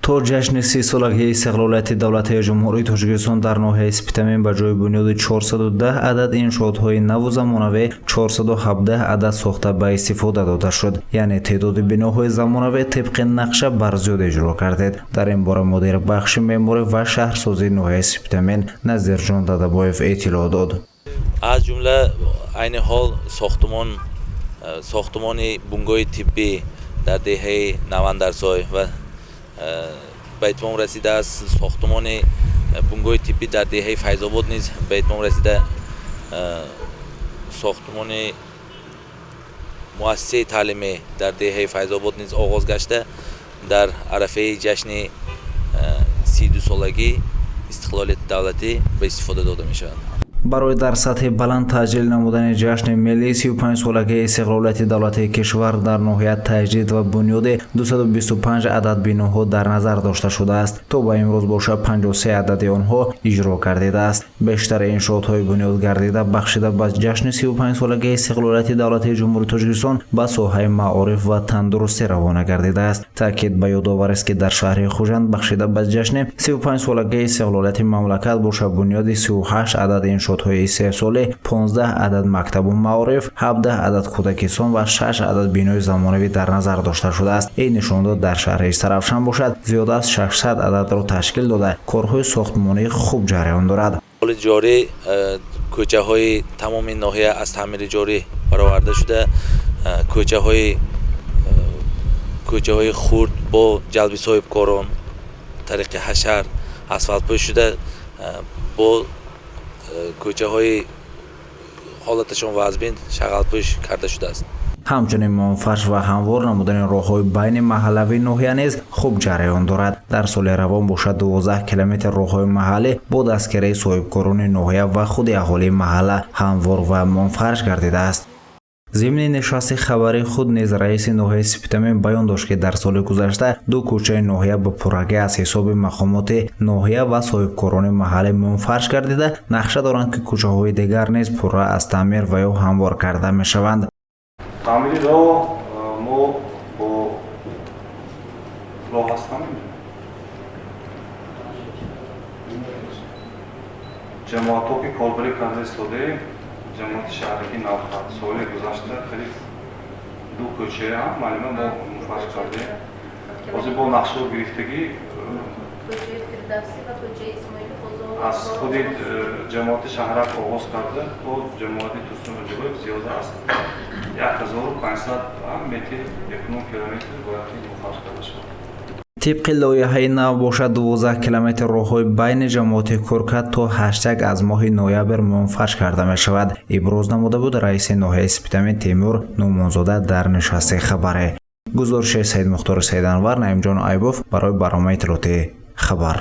то ҷашни 30 солагии истиқлолияти давлатии ҷумҳурии Тоҷикистон дар ноҳияи Спитамин ба ҷои бунёди 410 адад иншоотҳои наву замонавӣ 417 адад сохта ба истифода дода шуд. Яъне теъдоди биноҳои замонавӣ тибқи нақша барзиёд иҷро гардид. Дар ин бора мудири бахши меъморӣ ва шаҳрсозии ноҳияи Спитамин Назирҷон Дадабоев иттилоъ дод. аз ҷумла айни ҳол сохтмони бунгоҳи тиббӣ дар деҳаи Навандарсой ва ба итмом расидааст. Сохтмони бунгоҳи тиббӣ дар деҳаи Файзобод низ ба итмом расида. Сохтмони муассисаи таълимӣ дар деҳаи Файзобод низ оғоз гашта дар арафаи ҷашни 32-солагии истиқлолияти давлатӣ ба истифода дода мешавад. барои дар сатҳи баланд таҷлил намудани ҷашни миллии 35-солагии истиқлолияти давлатии кишвар дар ноҳия таҷдид ва бунёди 225 адад биноҳо дар назар дошта шудааст. то ба имрӯз боша 53 адади онҳо иҷро гардидааст. бештари иншоотҳои бунёд гардида бахшида ба ҷашни 35-солагии истиқлолияти давлатии ҷумҳурии Тоҷикистон ба соҳаи маориф ва тандурустӣ равона гардидааст. таъкид ба ёдоварест ки дар шаҳри Хужанд бахшида ба ҷашни 35-солагии истиқлолияти мамлакат боша бунёди 38 адад иншоотҳои 3 солӣ, 15 адад мактабу маориф, 17 адад кӯдакистон ва 6 адад бинои замонавӣ дар назар дошта шудааст. ин нишон дод дар шаҳри Саравшан бошад зиёда аз 600 ададро ташкил дода корҳои сохтмонӣ хуб ҷараён дорад. ҳоли ҷорӣ кӯчаҳои тамоми ноҳия аз таъмири ҷорӣ бароварда шуда, кӯчаҳои хурд бо ҷалби соҳибкорон тариқи ҳашар асфалтпӯш шуда, бо кӯчаҳои ҳолаташон вазбин шағалпӯш карда шудааст. ҳамчунин монфарш ва ҳамвор намудани роҳҳои байни маҳаллавии ноҳия низ хуб ҷараён дорад. дар соли равон бошад 12 километр роҳҳои маҳаллӣ бо дастгирии соҳибкорони ноҳия ва худи аҳолии маҳалла ҳамвор ва монфарш гардидааст. зимни нишасти хабари худ низ раиси ноҳияи Спитамин баён дошт ки дар соли гузашта ду кӯчаи ноҳия ба пуррагӣ аз ҳисоби мақомоти ноҳия ва соҳибкорони маҳаллӣ мунфарш гардида, нақша доранд ки кӯчаҳои дигар низ пурра аз таъмир ва ё ҳамвор карда мешаванд. таъмири роҳ мо бо роҳ ҳастам ҷамоатҳо ки корбарӣ карда истодаем, ҷамоати шаҳрикӣ навхат соли гузашта қариб ду кӯчаи маълума мо мунфарш кардем. ҳозир бо нақшаҳо гирифтагӣ аз худи ҷамоати шаҳрак оғоз карда то ҷамоати Турсунраҷабоев зиёда аст 1500 метр 1 километр бояд мунфарш карда шавад. тибқи лоиҳаи нав бошад 12 километр роҳҳои байни ҷамоати Куркат то ҳаштаг аз моҳи ноябр мунфарш карда мешавад. иброз намуда буд раиси ноҳияи Спитамин Теймур Нумонзода дар нишасти хабаре. гузориши Саид Мухтори Саиданвар, Наимҷон Айбов барои барномаи иттилоотии Хабар.